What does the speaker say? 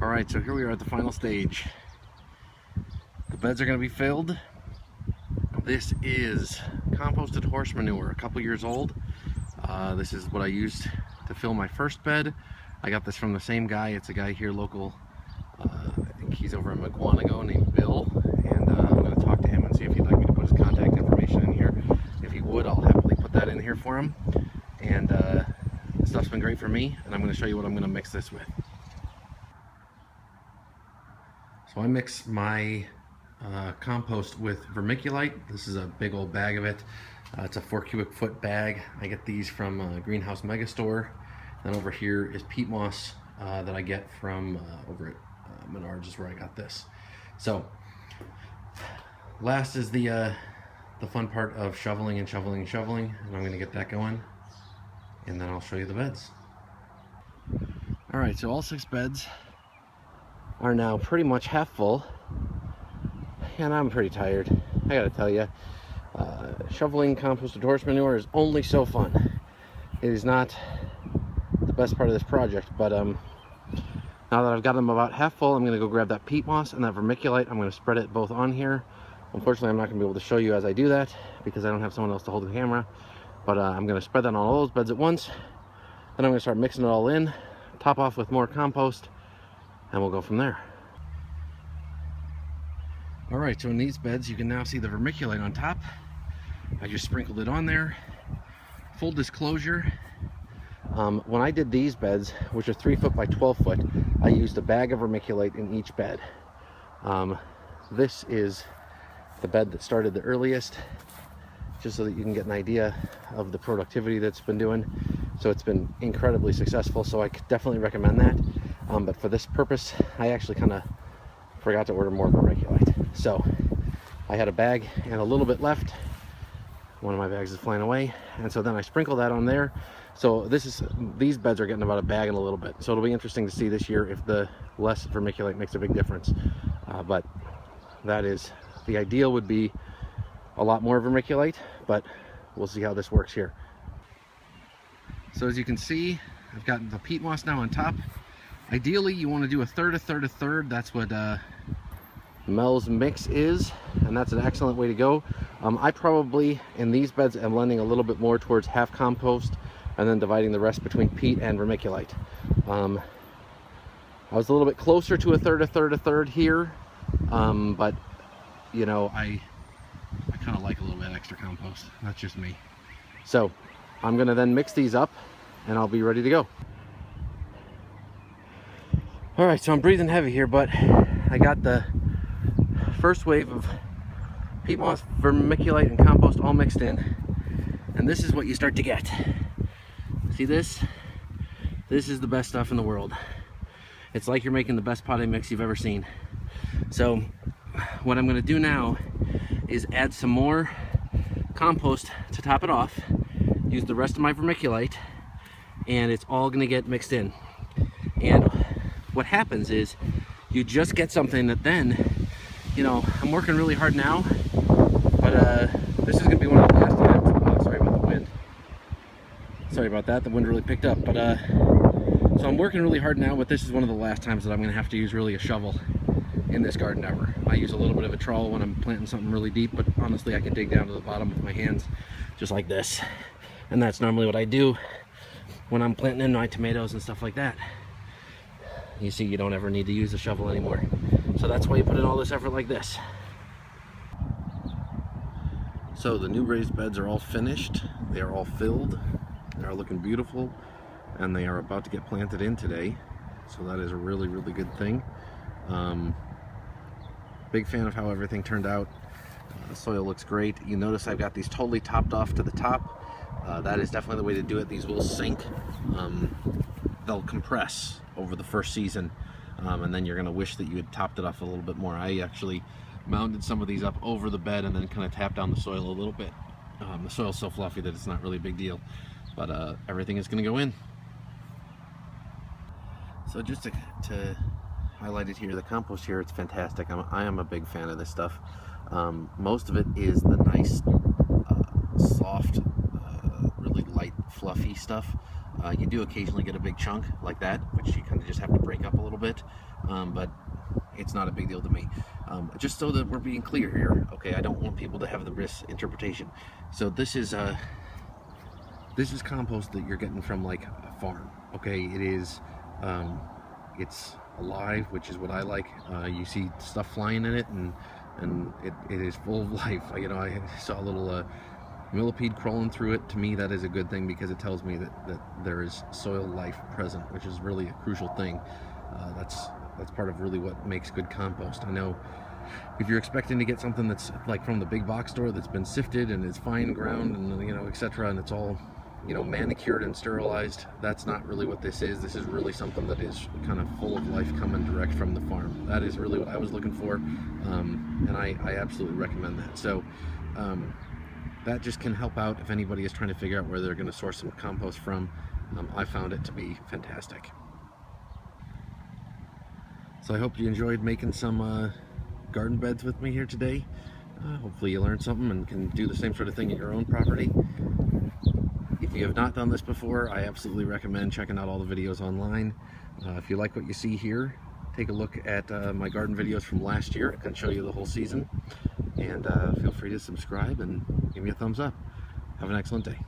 Alright, so here we are at the final stage. The beds are going to be filled. This is composted horse manure, a couple years old. This is what I used to fill my first bed. I got this from the same guy. It's a guy here local. I think he's over in Milwaukee named Bill. And I'm going to talk to him and see if he'd like me to put his contact information in here. If he would, I'll happily put that in here for him. And this stuff's been great for me, and I'm going to show you what I'm going to mix this with. So I mix my compost with vermiculite. This is a big old bag of it. It's a 4 cubic foot bag. I get these from Greenhouse Megastore. Then over here is peat moss that I get from over at Menards is where I got this. So last is the fun part of shoveling and shoveling and shoveling, and I'm going to get that going, and then I'll show you the beds. All right, so all 6 beds are now pretty much half full, and I'm pretty tired. I gotta tell you, shoveling composted horse manure is only so fun. It is not the best part of this project, but now that I've got them about half full, I'm gonna go grab that peat moss and that vermiculite. I'm gonna spread it both on here. Unfortunately, I'm not gonna be able to show you as I do that because I don't have someone else to hold the camera, but I'm gonna spread that on all those beds at once. Then I'm gonna start mixing it all in, top off with more compost, and we'll go from there. All right, so in these beds, you can now see the vermiculite on top. I just sprinkled it on there. Full disclosure, when I did these beds, which are 3 foot by 12 foot, I used a bag of vermiculite in each bed. This is the bed that started the earliest, just so that you can get an idea of the productivity that's been doing. So it's been incredibly successful, so I could definitely recommend that. But for this purpose, I actually kind of forgot to order more vermiculite. So I had a bag and a little bit left. One of my bags is flying away, and so then I sprinkle that on there. So these beds are getting about a bag and a little bit. So it'll be interesting to see this year if the less vermiculite makes a big difference. But that is, the ideal would be a lot more vermiculite, but we'll see how this works here. So as you can see, I've got the peat moss now on top. Ideally, you want to do a third, a third, a third. That's what Mel's mix is, and that's an excellent way to go. I probably, in these beds, am lending a little bit more towards half compost and then dividing the rest between peat and vermiculite. I was a little bit closer to a third, a third, a third here, but you know, I kind of like a little bit extra compost. That's just me. So I'm gonna then mix these up and I'll be ready to go. All right, so I'm breathing heavy here, but I got the first wave of peat moss, vermiculite, and compost all mixed in. And this is what you start to get. See this? This is the best stuff in the world. It's like you're making the best potting mix you've ever seen. So what I'm gonna do now is add some more compost to top it off, use the rest of my vermiculite, and it's all gonna get mixed in. And what happens is you just get something that then, you know, I'm working really hard now, but this is gonna be one of the last times. Oh, sorry about the wind. Sorry about that, the wind really picked up. But so I'm working really hard now, but this is one of the last times that I'm gonna have to use really a shovel in this garden ever. I use a little bit of a trowel when I'm planting something really deep, but honestly I can dig down to the bottom with my hands just like this. And that's normally what I do when I'm planting in my tomatoes and stuff like that. You see, you don't ever need to use a shovel anymore. So that's why you put in all this effort like this. So the new raised beds are all finished. They are all filled. They are looking beautiful, and they are about to get planted in today. So that is a really, really good thing. Big fan of how everything turned out. The soil looks great. You notice I've got these totally topped off to the top. That is definitely the way to do it. These will sink. They'll compress over the first season, and then you're going to wish that you had topped it off a little bit more. I actually mounted some of these up over the bed and then kind of tapped down the soil a little bit. The soil's so fluffy that it's not really a big deal, but everything is going to go in. So just to highlight it here, the compost here, it's fantastic. I am a big fan of this stuff. Most of it is the nice, soft, really light, fluffy stuff. You do occasionally get a big chunk like that, which you kind of just have to break up a little bit. but it's not a big deal to me. Just so that we're being clear here, okay? I don't want people to have the misinterpretation. So this is compost that you're getting from like a farm, okay? It is, it's alive, which is what I like. You see stuff flying in it, and it is full of life. You know, I saw a little millipede crawling through it. To me, that is a good thing, because it tells me that there is soil life present, which is really a crucial thing. That's part of really what makes good compost. I know if you're expecting to get something that's like from the big box store, that's been sifted and is fine ground and, you know, etc., and it's all, you know, manicured and sterilized, that's not really what this is. This is really something that is kind of full of life, coming direct from the farm. That is really what I was looking for, and I absolutely recommend that. So that just can help out if anybody is trying to figure out where they're going to source some compost from. I found it to be fantastic. So I hope you enjoyed making some garden beds with me here today. Hopefully you learned something and can do the same sort of thing at your own property. If you have not done this before, I absolutely recommend checking out all the videos online. If you like what you see here, take a look at my garden videos from last year. I can show you the whole season. And feel free to subscribe and give me a thumbs up. Have an excellent day.